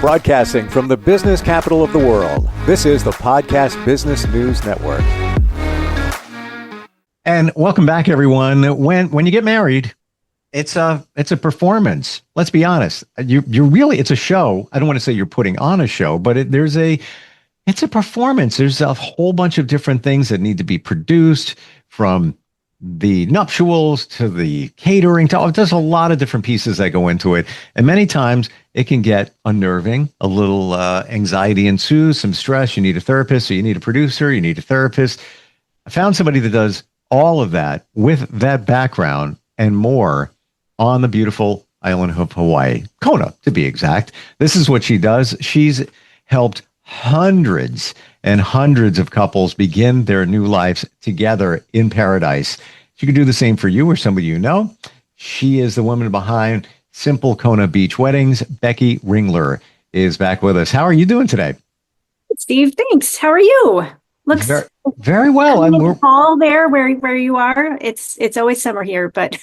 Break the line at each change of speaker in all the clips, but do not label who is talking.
Broadcasting from the business capital of the world, this is the Podcast Business News Network.
And welcome back, everyone. When you get married, it's a performance. Let's be honest. You're really, it's a show. I don't want to say you're putting on a show, but it's a performance. There's a whole bunch of different things that need to be produced, from the nuptials to the catering. There's a lot of different pieces that go into it. And many times it can get unnerving. A little anxiety ensues, some stress. You need a therapist, so you need a producer, you need a therapist. I found somebody that does all of that with that background and more on the beautiful island of Hawaii, Kona, to be exact. This is what she does. She's helped hundreds and hundreds of couples begin their new lives together in paradise. She could do the same for you or somebody you know. She is the woman behind Simple Kona Beach Weddings. Becky Ringler is back with us. How are you doing today?
Steve, thanks. How are you? Looks
very, very well.
I'm fall there where you are. It's always summer here, but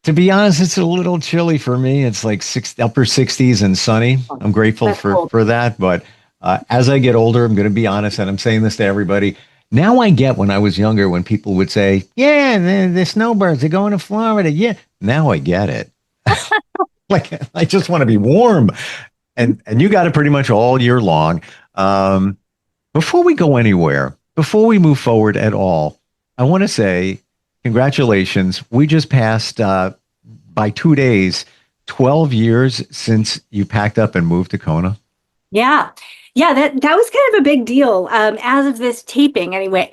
to be honest, it's a little chilly for me. It's like upper 60s and sunny. I'm grateful for that. But as I get older, I'm going to be honest, and I'm saying this to everybody. Now I get, when I was younger, when people would say, yeah, the snowbirds are going to Florida. Yeah. Now I get it. Like, I just want to be warm. And you got it pretty much all year long. Before we go anywhere, before we move forward at all, I want to say congratulations. We just passed, by 2 days, 12 years since you packed up and moved to Kona.
Yeah, that was kind of a big deal. As of this taping, anyway,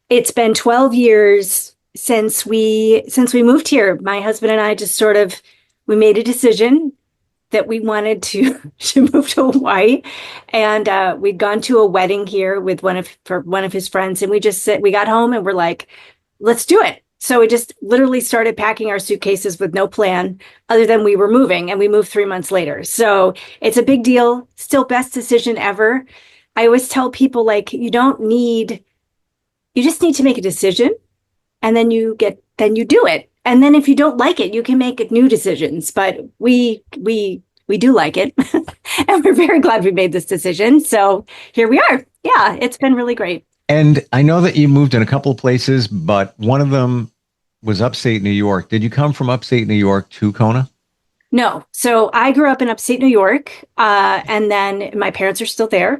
it's been 12 years since we moved here. My husband and I just we made a decision that we wanted to move to Hawaii, and we'd gone to a wedding here with one of his friends, and we got home and we're like, let's do it. So we just literally started packing our suitcases with no plan other than we were moving, and we moved 3 months later. So it's a big deal. Still best decision ever. I always tell people, like, you just need to make a decision, and then you do it. And then if you don't like it, you can make new decisions. But we do like it. And we're very glad we made this decision. So here we are. Yeah, it's been really great.
And I know that you moved in a couple of places, but one of them was upstate New York. Did you come from upstate New York to Kona?
No. So I grew up in upstate New York, and then my parents are still there.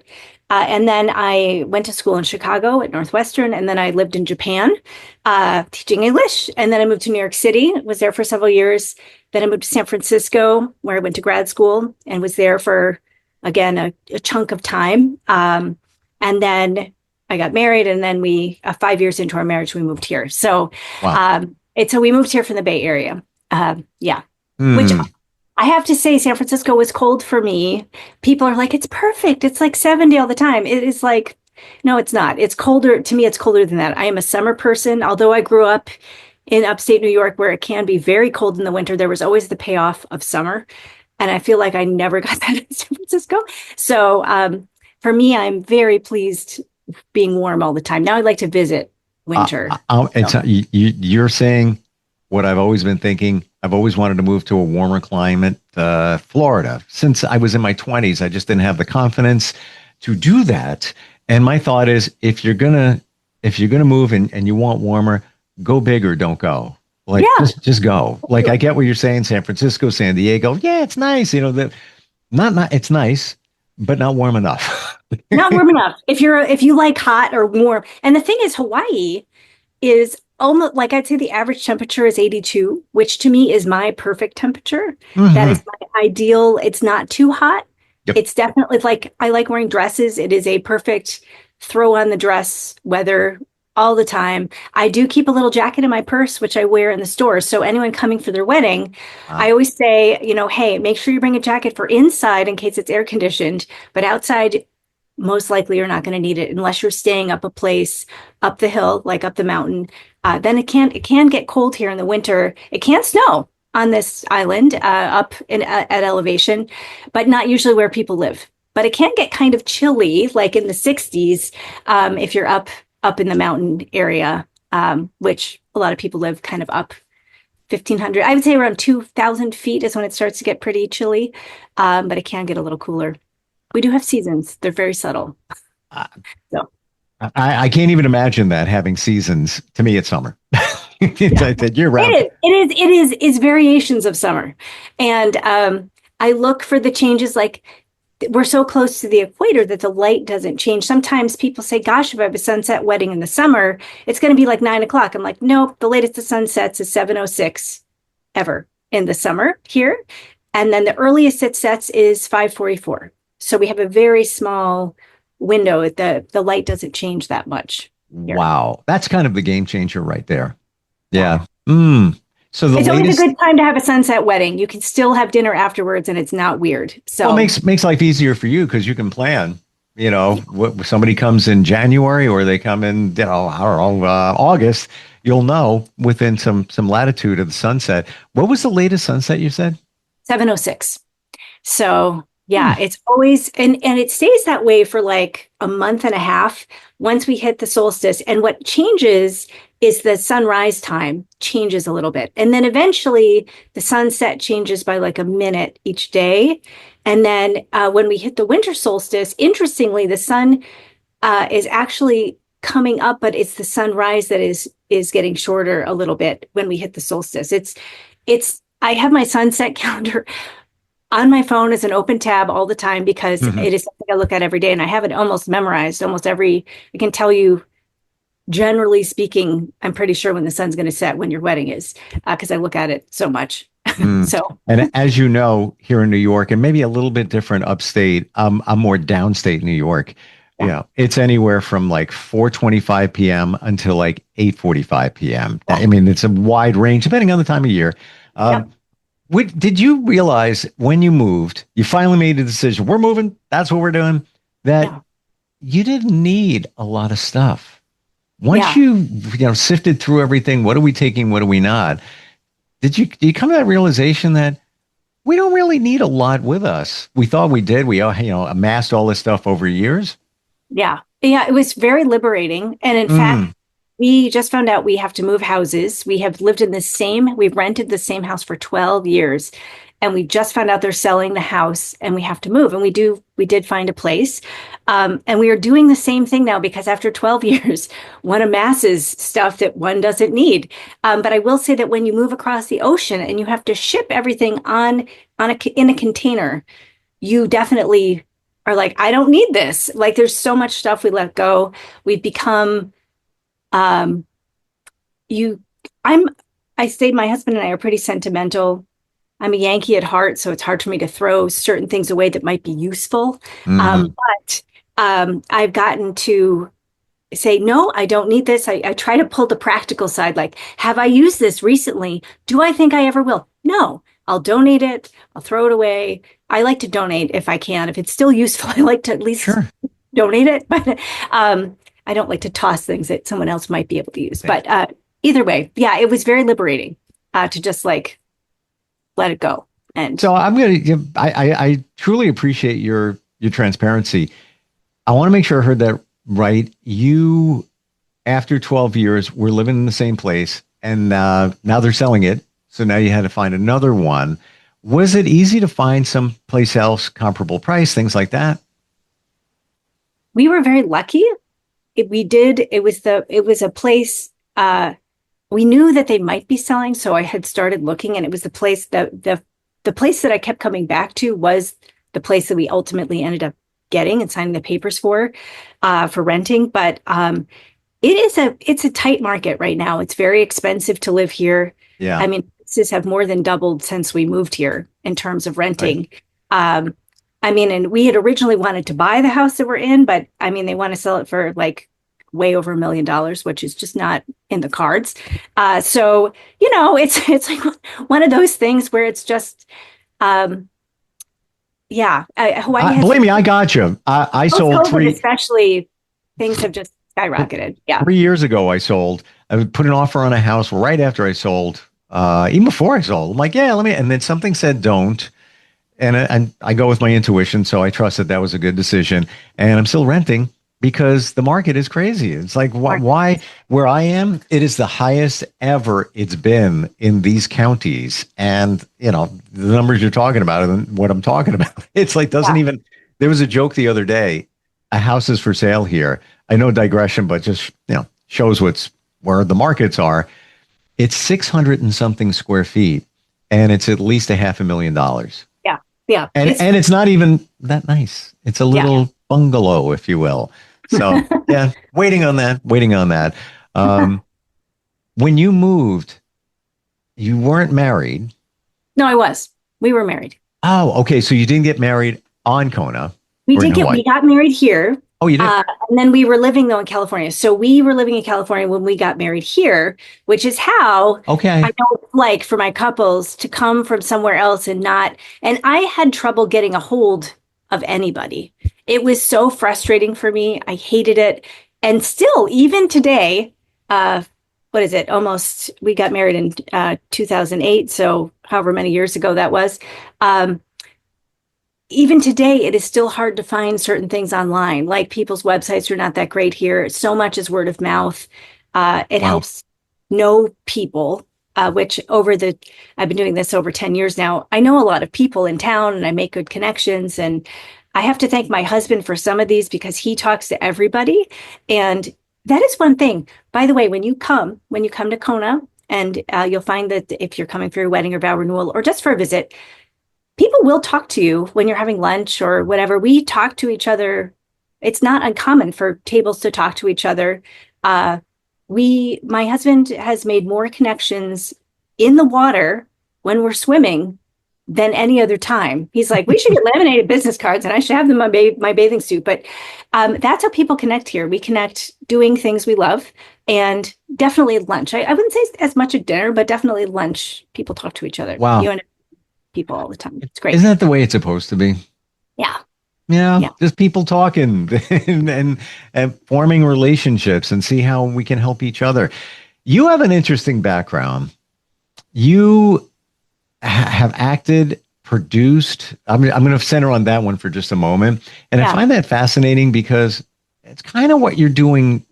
And then I went to school in Chicago at Northwestern, and then I lived in Japan teaching English. And then I moved to New York City, was there for several years. Then I moved to San Francisco, where I went to grad school and was there for, again, a chunk of time. And then I got married, and then 5 years into our marriage, we moved here. So,
wow.
So we moved here from the Bay Area. Which I have to say, San Francisco was cold for me. People are like, it's perfect. It's like 70 all the time. It is like, no, it's not. It's colder. To me, it's colder than that. I am a summer person. Although I grew up in upstate New York, where it can be very cold in the winter, there was always the payoff of summer. And I feel like I never got that in San Francisco. So for me, I'm very pleased being warm all the time. Now I'd like to visit winter.
You're saying what I've always been thinking. I've always wanted to move to a warmer climate, Florida. Since I was in my 20s, I just didn't have the confidence to do that. And my thought is, if you're gonna move and you want warmer, go big or don't go. Like, just go. Like, I get what you're saying. San Francisco, San Diego. Yeah, it's nice. It's nice, but not warm enough.
Not warm enough. If you like hot or warm. And the thing is, Hawaii is almost, like, I'd say the average temperature is 82, which to me is my perfect temperature. Mm-hmm. That is my ideal. It's not too hot. Yep. It's definitely, like, I like wearing dresses. It is a perfect throw on the dress weather all the time. I do keep a little jacket in my purse, which I wear in the stores. So anyone coming for their wedding, I always say, hey, make sure you bring a jacket for inside in case it's air conditioned, but outside, most likely you're not going to need it unless you're staying up a place up the hill, like up the mountain. Then it can get cold here in the winter. It can snow on this island up at elevation, but not usually where people live. But it can get kind of chilly, like in the 60s, if you're up in the mountain area, which a lot of people live kind of up 1,500. I would say around 2,000 feet is when it starts to get pretty chilly, but it can get a little cooler. We do have seasons. They're very subtle. So
I can't even imagine that having seasons. To me, it's summer. It's year round.
It's variations of summer. And I look for the changes, like we're so close to the equator that the light doesn't change. Sometimes people say, gosh, if I have a sunset wedding in the summer, it's going to be like 9 o'clock. I'm like, nope, the latest the sun sets is 7:06 ever in the summer here. And then the earliest it sets is 5:44. So we have a very small window. The light doesn't change that much here.
Wow. That's kind of the game changer right there. Yeah. So
it's always a good time to have a sunset wedding. You can still have dinner afterwards and it's not weird. So
well, makes life easier for you because you can plan, somebody comes in January or they come in, August, you'll know within some latitude of the sunset. What was the latest sunset you said?
7:06. So yeah, it's always, and it stays that way for like a month and a half once we hit the solstice. And what changes is the sunrise time changes a little bit. And then eventually the sunset changes by like a minute each day. And then when we hit the winter solstice, interestingly, the sun is actually coming up, but it's the sunrise that is getting shorter a little bit when we hit the solstice. I have my sunset calendar on my phone as an open tab all the time because it is something I look at every day, and I have it almost memorized. I can tell you, generally speaking, I'm pretty sure when the sun's going to set when your wedding is, because I look at it so much. So,
and as you know, here in New York, and maybe a little bit different upstate, I'm more downstate New York. Yeah, it's anywhere from like 4:25 p.m. until like 8:45 p.m. I mean, it's a wide range depending on the time of year. Did you realize when you moved, you finally made the decision, we're moving, that's what we're doing, that you didn't need a lot of stuff? Once you sifted through everything, what are we taking, what are we not? Did you come to that realization that we don't really need a lot with us? We thought we did. We amassed all this stuff over years.
Yeah, it was very liberating. And in fact, we just found out we have to move houses. We've rented the same house for 12 years. And we just found out they're selling the house and we have to move. And we did find a place. And we are doing the same thing now because after 12 years, one amasses stuff that one doesn't need. But I will say that when you move across the ocean and you have to ship everything in a container, you definitely are like, I don't need this. Like there's so much stuff we let go. We've become my husband and I are pretty sentimental. I'm a Yankee at heart, so it's hard for me to throw certain things away that might be useful. But I've gotten to say, no, I don't need this. I try to pull the practical side. Like, have I used this recently? Do I think I ever will? No, I'll donate it. I'll throw it away. I like to donate if I can. If it's still useful, I like to at least donate it. But I don't like to toss things that someone else might be able to use. But either way, it was very liberating to just like let it go. And
so I truly appreciate your transparency. I want to make sure I heard that right. You, after 12 years, were living in the same place, and now they're selling it. So now you had to find another one. Was it easy to find someplace else, comparable price, things like that?
We were very lucky. It was a place we knew that they might be selling, so I had started looking, and it was the place the place that I kept coming back to was the place that we ultimately ended up getting and signing the papers for renting. But it's a tight market right now. It's very expensive to live here.
Yeah,
I mean, prices have more than doubled since we moved here in terms of renting. Right. And we had originally wanted to buy the house that we're in, but they want to sell it for like way over $1 million, which is just not in the cards. So, it's like one of those things where it's just, Hawaii.
Believe me, I got you. I sold
COVID especially, things have just skyrocketed. Yeah.
3 years ago, I put an offer on a house right after I sold, even before I sold. I'm like, and then something said don't. And I go with my intuition, so I trust that was a good decision. And I'm still renting. because the market is crazy. It's like, why, where I am, it is the highest ever it's been in these counties. And, the numbers you're talking about and what I'm talking about, it's like, doesn't even, there was a joke the other day, a house is for sale here. I know digression, but just, shows where the markets are. It's 600 and something square feet, and it's at least $500,000.
Yeah. Yeah.
And it's not even that nice. It's a little bungalow, if you will. So yeah, waiting on that. When you moved, you weren't married.
No, I was. We were married.
Oh, okay. So you didn't get married on Kona.
We got married here.
Oh, you did?
And then we were living though in California. So we were living in California when we got married here, which is how I know it's like for my couples to come from somewhere else and I had trouble getting a hold of anybody. It was so frustrating for me. I hated it. And still, even today, what is it? We got married in 2008. So however many years ago that was. Even today, it is still hard to find certain things online. Like people's websites are not that great here. So much is word of mouth. It helps know people, which I've been doing this over 10 years now. I know a lot of people in town and I make good connections. And I have to thank my husband for some of these because he talks to everybody. And that is one thing. By the way, when you come to Kona, and you'll find that if you're coming for your wedding or vow renewal or just for a visit, people will talk to you when you're having lunch or whatever. We talk to each other. It's not uncommon for tables to talk to each other. My husband has made more connections in the water when we're swimming than any other time. He's like, we should get laminated business cards and I should have them in my bathing suit. But that's how people connect here. We connect doing things we love, and definitely lunch. I wouldn't say as much at dinner, but definitely lunch. People talk to each other.
Wow.
People all the time. It's great.
Isn't that the way it's supposed to be?
Yeah.
Yeah. Just people talking and forming relationships and see how we can help each other. You have an interesting background. You have acted, produced. I'm going to center on that one for just a moment. And I find that fascinating because it's kind of what you're doing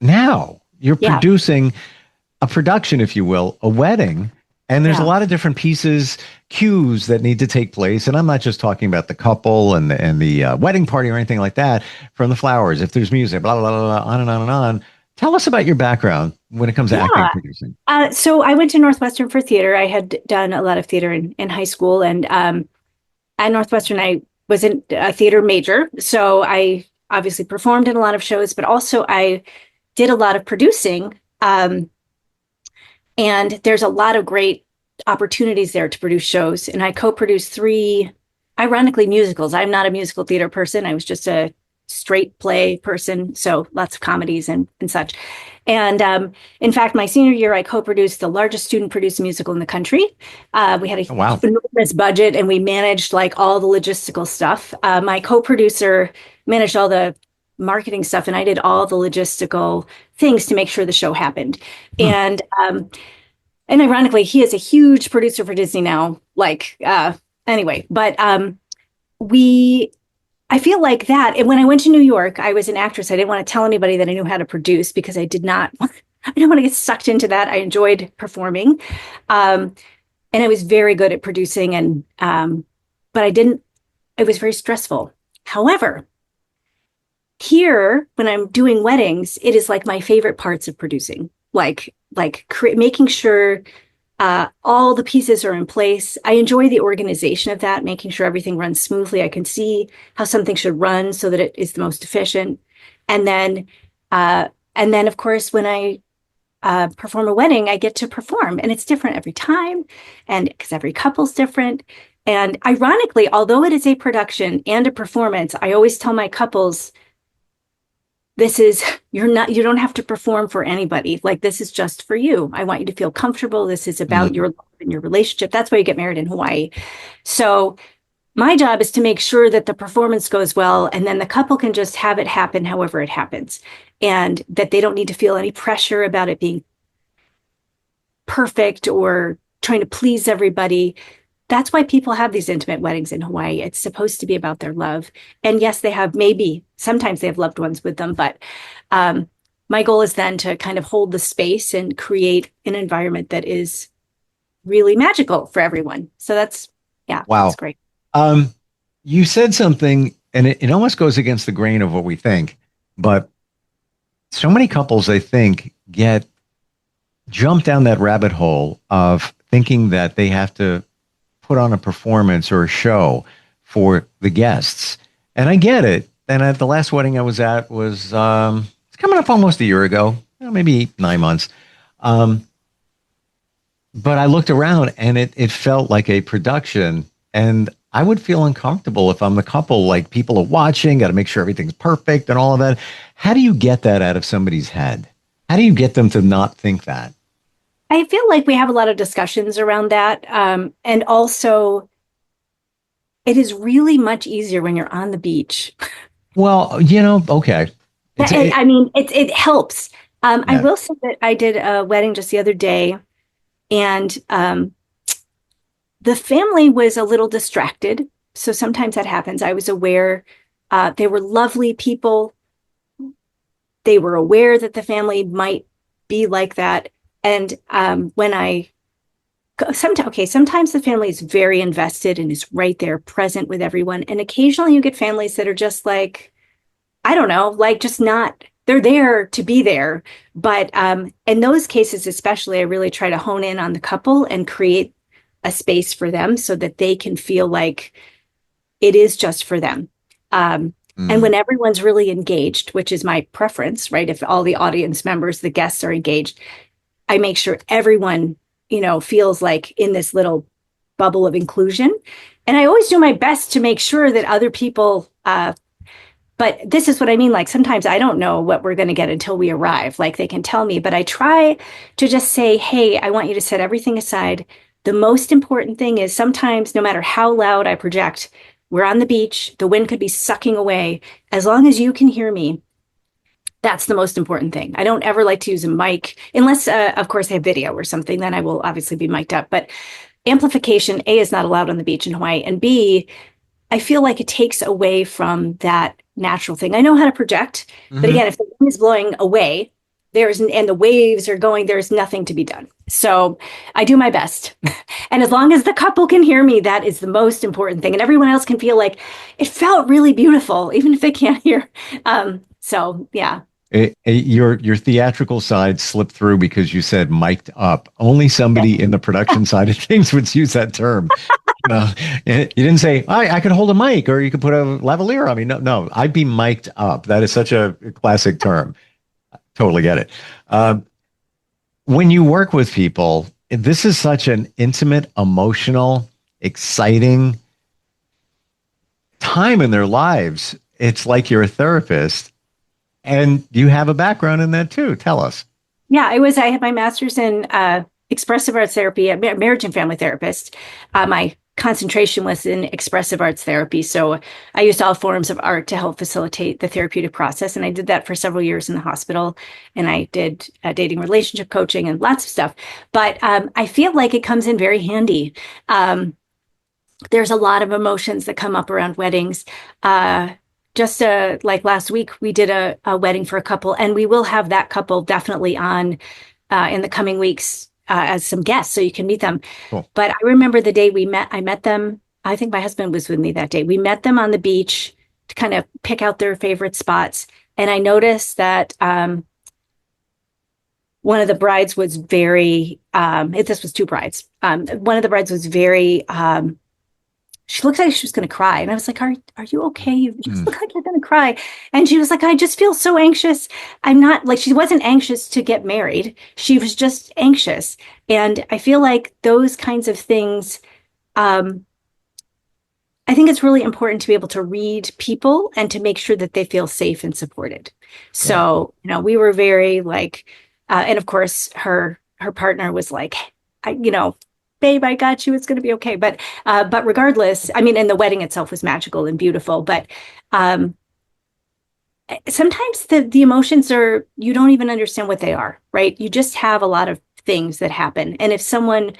now. You're producing a production, if you will, a wedding. And there's a lot of different pieces, cues that need to take place. And I'm not just talking about the couple and the wedding party or anything like that, from the flowers, if there's music, blah, blah, blah, blah, on and on and on. Tell us about your background when it comes to acting and producing.
So I went to Northwestern for theater. I had done a lot of theater in high school. And at Northwestern, I was a theater major. So I obviously performed in a lot of shows, but also I did a lot of producing. And there's a lot of great opportunities there to produce shows. And I co-produced 3, ironically, musicals. I'm not a musical theater person. I was just a straight play person. So lots of comedies and such. And in fact, my senior year, I co-produced the largest student-produced musical in the country. We had a enormous budget and we managed like all the logistical stuff. My co-producer managed all the marketing stuff and I did all the logistical things to make sure the show happened. And ironically, he is a huge producer for Disney now. Anyway, but I feel like that. And when I went to New York, I was an actress. I didn't want to tell anybody that I knew how to produce because I didn't want to get sucked into that. I enjoyed performing. And I was very good at producing but it was very stressful. However, here, when I'm doing weddings, it is like my favorite parts of producing, making sure all the pieces are in place. I enjoy the organization of that, making sure everything runs smoothly. I can see how something should run so that it is the most efficient. And then, of course, when I perform a wedding, I get to perform, and it's different every time, and because every couple's different. And ironically, although it is a production and a performance, I always tell my couples, you don't have to perform for anybody. Like, this is just for you. I want you to feel comfortable. This is about your love and your relationship. That's why you get married in Hawaii. So my job is to make sure that the performance goes well, and then the couple can just have it happen however it happens, and that they don't need to feel any pressure about it being perfect or trying to please everybody. that's why people have these intimate weddings in Hawaii. It's supposed to be about their love. And yes, they have sometimes they have loved ones with them, but my goal is then to kind of hold the space and create an environment that is really magical for everyone. So that's great.
You said something, and it almost goes against the grain of what we think, but so many couples, I think, jump down that rabbit hole of thinking that they have to put on a performance or a show for the guests. And I get it. And at the last wedding I was at was, it's coming up almost a year ago, maybe 9 months. But I looked around and it felt like a production, and I would feel uncomfortable if I'm the couple, like people are watching, got to make sure everything's perfect and all of that. How do you get that out of somebody's head? How do you get them to not think that?
I feel like we have a lot of discussions around that. And also, it is really much easier when you're on the beach.
Well, okay.
It helps. I will say that I did a wedding just the other day, and the family was a little distracted. So sometimes that happens. I was aware they were lovely people. They were aware that the family might be like that. And sometimes the family is very invested and is right there present with everyone. And occasionally you get families that are just like, I don't know, like just not, they're there to be there. But in those cases, especially, I really try to hone in on the couple and create a space for them so that they can feel like it is just for them. And when everyone's really engaged, which is my preference, right? If all the audience members, the guests are engaged, I make sure everyone, feels like in this little bubble of inclusion. And I always do my best to make sure that other people, but this is what I mean. Like sometimes I don't know what we're going to get until we arrive. Like they can tell me, but I try to just say, hey, I want you to set everything aside. The most important thing is sometimes no matter how loud I project, we're on the beach, the wind could be sucking away. As long as you can hear me, that's the most important thing. I don't ever like to use a mic unless, of course, I have video or something, then I will obviously be mic'd up. But amplification, A, is not allowed on the beach in Hawaii. And B, I feel like it takes away from that natural thing. I know how to project, but again, if the wind is blowing away, and the waves are going, there's nothing to be done. So I do my best. And as long as the couple can hear me, that is the most important thing. And everyone else can feel like it felt really beautiful, even if they can't hear. So yeah.
Your theatrical side slipped through because you said mic'd up. Only somebody in the production side of things would use that term. You didn't say, I could hold a mic or you could put a lavalier on me. No, I'd be mic'd up. That is such a classic term. Totally get it. When you work with people, this is such an intimate, emotional, exciting time in their lives. It's like you're a therapist. And you have a background in that too. Tell us.
Yeah, I had my master's in expressive arts therapy, marriage and family therapist. My concentration was in expressive arts therapy. So I used all forms of art to help facilitate the therapeutic process. And I did that for several years in the hospital. And I did dating relationship coaching and lots of stuff. But I feel like it comes in very handy. There's a lot of emotions that come up around weddings. Just like last week, we did a wedding for a couple, and we will have that couple definitely on in the coming weeks as some guests, so you can meet them. Cool. But I remember the day I met them. I think my husband was with me that day. We met them on the beach to kind of pick out their favorite spots. And I noticed that one of the brides was very, this was two brides. One of the brides was very, she looked like she was going to cry. And I was like, are you okay? You just look like you're going to cry. And she was like, I just feel so anxious. I'm not like, she wasn't anxious to get married. She was just anxious. And I feel like those kinds of things, I think it's really important to be able to read people and to make sure that they feel safe and supported. So, we were very like, and of course her partner was like, babe, I got you. It's going to be okay. But regardless, I mean, and the wedding itself was magical and beautiful. But sometimes the emotions you don't even understand what they are, right? You just have a lot of things that happen. And if someone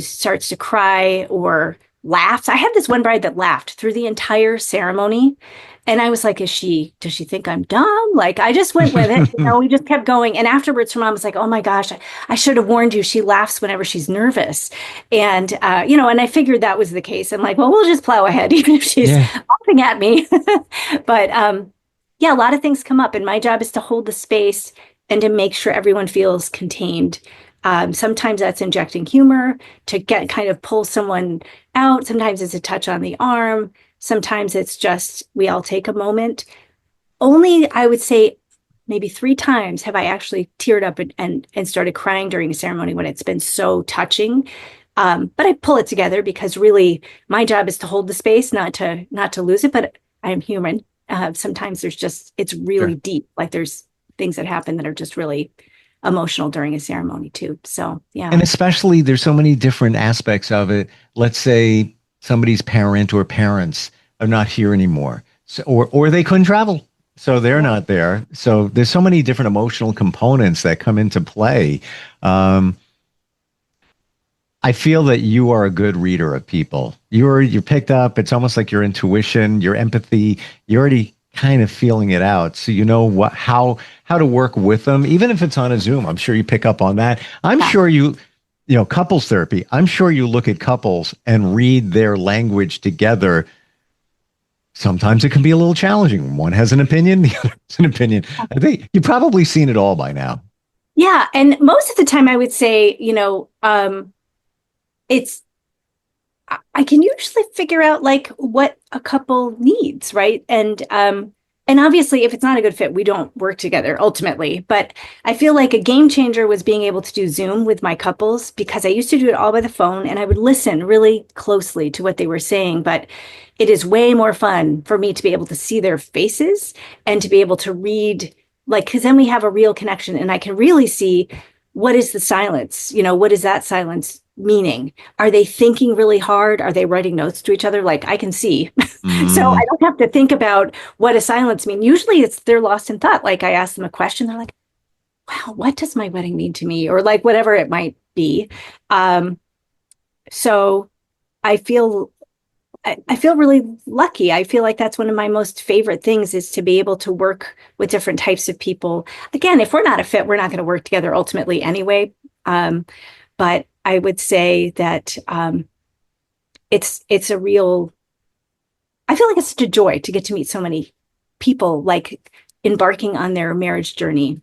starts to cry or laughs. I had this one bride that laughed through the entire ceremony. And I was like, does she think I'm dumb? Like, I just went with it. We just kept going. And afterwards, her mom was like, oh my gosh, I should have warned you. She laughs whenever she's nervous. And, and I figured that was the case. I'm like, well, we'll just plow ahead, even if she's laughing at me. But a lot of things come up. And my job is to hold the space and to make sure everyone feels contained. Sometimes that's injecting humor to kind of pull someone out. Sometimes it's a touch on the arm. Sometimes it's just, we all take a moment. Only, I would say, maybe 3 times have I actually teared up and started crying during a ceremony when it's been so touching. But I pull it together because really my job is to hold the space, not to lose it, but I'm human. Sometimes it's really deep. Like there's things that happen that are just really emotional during a ceremony too. So, yeah.
And especially there's so many different aspects of it. Let's say somebody's parent or parents are not here anymore. So, or they couldn't travel. So they're not there. So there's so many different emotional components that come into play. I feel that you are a good reader of people. You're picked up. It's almost like your intuition, your empathy. You're already kind of feeling it out. So you know how to work with them, even if it's on a Zoom. I'm sure you pick up on that. I'm sure couples therapy. I'm sure you look at couples and read their language together. Sometimes it can be a little challenging. One has an opinion, the other has an opinion. I think you've probably seen it all by now.
Yeah. And most of the time I would say, I can usually figure out like what a couple needs, right? And obviously, if it's not a good fit, we don't work together ultimately. But I feel like a game changer was being able to do Zoom with my couples, because I used to do it all by the phone and I would listen really closely to what they were saying. But it is way more fun for me to be able to see their faces and to be able to read, like, because then we have a real connection and I can really see what is the silence, what is that silence meaning? Are they thinking really hard? Are they writing notes to each other? Like I can see. So I don't have to think about what a silence mean. Usually they're lost in thought. Like I ask them a question, they're like, wow, what does my wedding mean to me? Or like whatever it might be. So I feel really lucky. I feel like that's one of my most favorite things, is to be able to work with different types of people. Again, if we're not a fit, we're not going to work together ultimately anyway. But I would say that it's a real, I feel like it's such a joy to get to meet so many people like embarking on their marriage journey.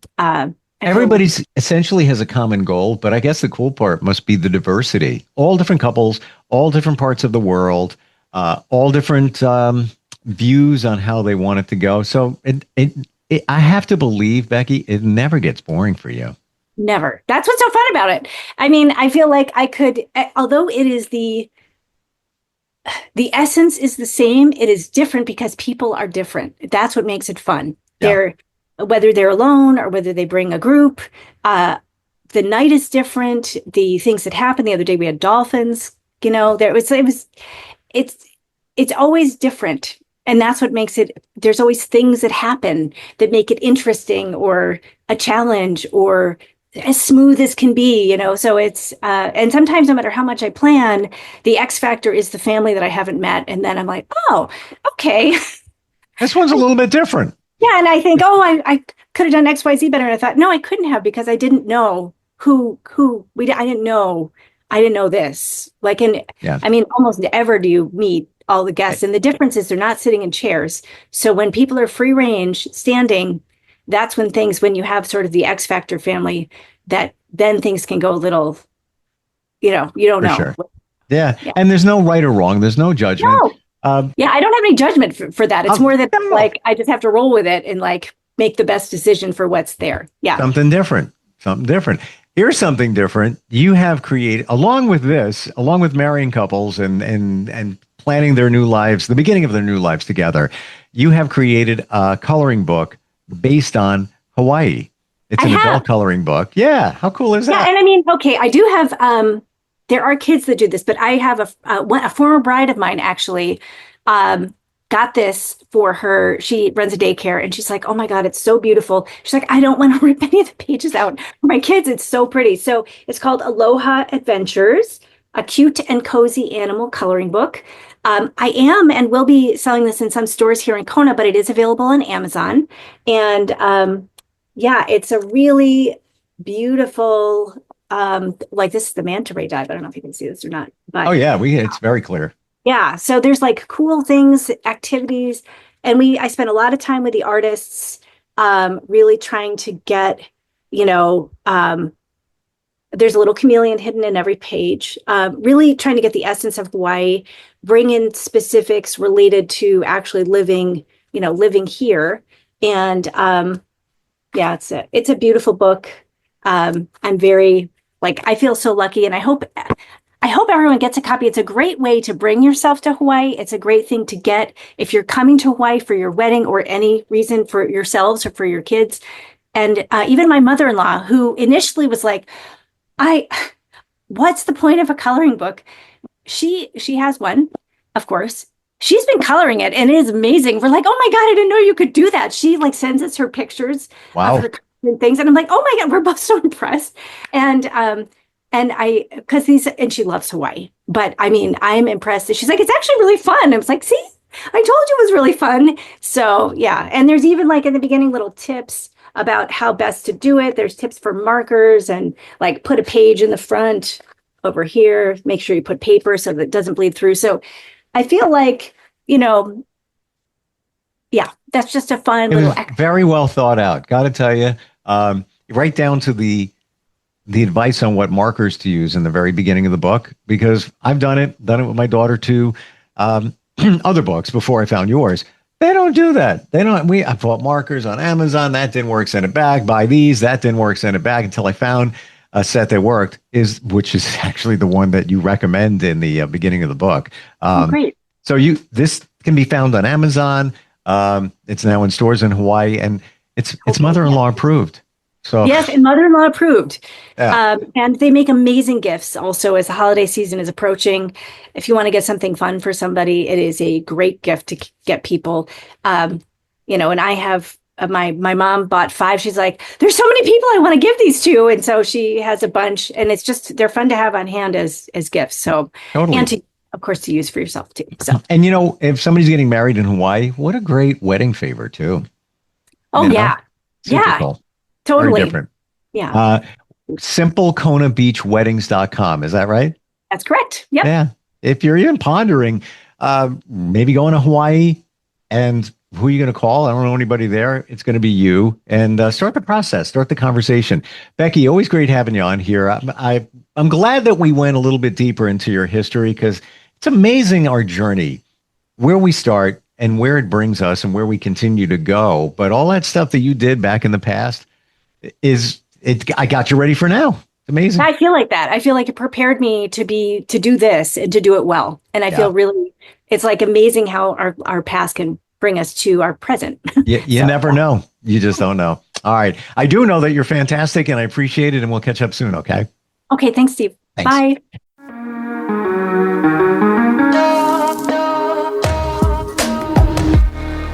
Everybody's essentially has a common goal, but I guess the cool part must be the diversity. All different couples, all different parts of the world, all different views on how they want it to go. So I have to believe, Becky, it never gets boring for you.
Never. That's what's so fun about it. I mean, I feel like I could, although it is the essence is the same, it is different because people are different. That's what makes it fun. Yeah. Whether they're alone or whether they bring a group, the night is different. The things that happened the other day, we had dolphins, it's always different. And that's what makes it, there's always things that happen that make it interesting or a challenge or as smooth as can be, so it's, and sometimes no matter how much I plan, the X factor is the family that I haven't met. And then I'm like, oh, okay.
This one's a little bit different.
Yeah. And I think, I could have done X, Y, Z better. And I thought, no, I couldn't have, because I didn't know I didn't know this. Like, I mean, almost never do you meet all the guests. And the difference is they're not sitting in chairs. So when people are free range standing, that's when you have sort of the X factor family, that then things can go a little, you don't know.
Sure. Yeah. And there's no right or wrong. There's no judgment.
No. I don't have any judgment for that. It's more that like, I just have to roll with it and like make the best decision for what's there. Yeah.
Something different. Here's something different. You have created, along with marrying couples and planning their new lives, the beginning of their new lives together, you have created a coloring book based on Hawaii. It's an adult coloring book. Yeah. How cool is that?
Yeah. And I mean, okay, I do have, there are kids that do this, but I have a former bride of mine actually, got this for her. She runs a daycare and she's like, oh my God, it's so beautiful. She's like, I don't want to rip any of the pages out for my kids. It's so pretty. So it's called Aloha Adventures, a cute and cozy animal coloring book. I am and will be selling this in some stores here in Kona, but it is available on Amazon. And yeah, it's a really beautiful, like this is the manta ray dive. I don't know if you can see this or not, but
Oh yeah, it's very clear.
yeah. So there's like cool things, activities, and I spent a lot of time with the artists, really trying to get, you know, there's a little chameleon hidden in every page, really trying to get the essence of Hawaii, bring in specifics related to actually living here. And yeah, it's a beautiful book. I'm very, like, I feel so lucky, and I hope everyone gets a copy. It's a great way to bring yourself to Hawaii. It's a great thing to get if you're coming to Hawaii for your wedding or any reason for yourselves or for your kids. And even my mother-in-law, who initially was like, what's the point of a coloring book? She has one, of course. She's been coloring it, and it is amazing. We're like, oh my God, I didn't know you could do that. She like sends us her pictures of her things, and I'm like, oh my God, we're both so impressed. And she loves Hawaii, but I mean, I'm impressed. She's like, it's actually really fun. I was like, see, I told you it was really fun. So yeah, and there's even like in the beginning little tips about how best to do it. There's tips for markers and like put a page in the front over here. Make sure you put paper so that it doesn't bleed through. So I feel like, yeah, that's just a fun little
very well thought out. Got to tell you, right down to the advice on what markers to use in the very beginning of the book, because I've done it with my daughter too. Other books before I found yours. They don't do that. I bought markers on Amazon. That didn't work. Send it back. Buy these. That didn't work. Send it back until I found a set that worked, which is actually the one that you recommend in the beginning of the book.
Great.
So this can be found on Amazon. It's now in stores in Hawaii, and it's mother-in-law approved. So
yes, and mother-in-law approved.
Yeah.
And they make amazing gifts also as the holiday season is approaching. If you want to get something fun for somebody, it is a great gift to get people. And I have my mom bought 5. She's like, there's so many people I want to give these to. And so she has a bunch, and they're fun to have on hand as gifts. So,
totally.
And of course, to use for yourself too. So,
and if somebody's getting married in Hawaii, what a great wedding favor too.
Oh yeah.
Super cool.
Totally.
Very different.
Yeah.
SimpleKonaBeachWeddings.com. Is that right?
That's correct. Yep.
Yeah. If you're even pondering, maybe going to Hawaii, and who are you going to call? I don't know anybody there. It's going to be you, and start the process, start the conversation. Becky, always great having you on here. I'm glad that we went a little bit deeper into your history, because it's amazing our journey, where we start and where it brings us and where we continue to go. But all that stuff that you did back in the past I got you ready for now. It's amazing.
I feel like that. I feel like it prepared me to do this and to do it well. And I feel really, it's like amazing how our past can bring us to our present.
You never know. You just don't know. All right. I do know that you're fantastic, and I appreciate it, and we'll catch up soon. Okay.
Okay. Thanks, Steve.
Thanks.
Bye.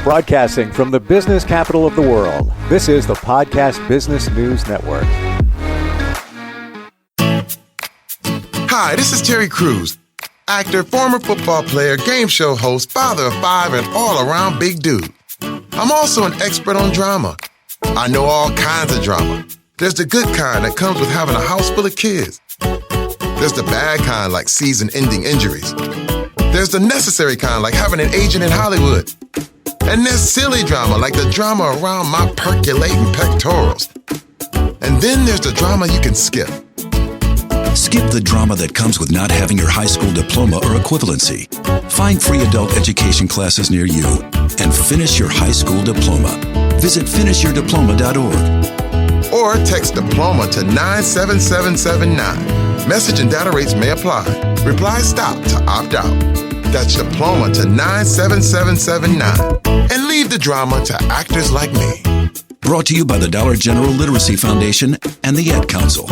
Broadcasting from the business capital of the world, this is the Podcast Business News Network.
Hi, this is Terry Crews, actor, former football player, game show host, father of 5, and all-around big dude. I'm also an expert on drama. I know all kinds of drama. There's the good kind that comes with having a house full of kids. There's the bad kind, like season-ending injuries. There's the necessary kind, like having an agent in Hollywood. And there's silly drama, like the drama around my percolating pectorals. And then there's the drama you can skip.
Skip the drama that comes with not having your high school diploma or equivalency. Find free adult education classes near you and finish your high school diploma. Visit finishyourdiploma.org.
Or text diploma to 97779. Message and data rates may apply. Reply STOP to opt out. That's diploma to 97779. And leave the drama to actors like me.
Brought to you by the Dollar General Literacy Foundation and the Ad Council.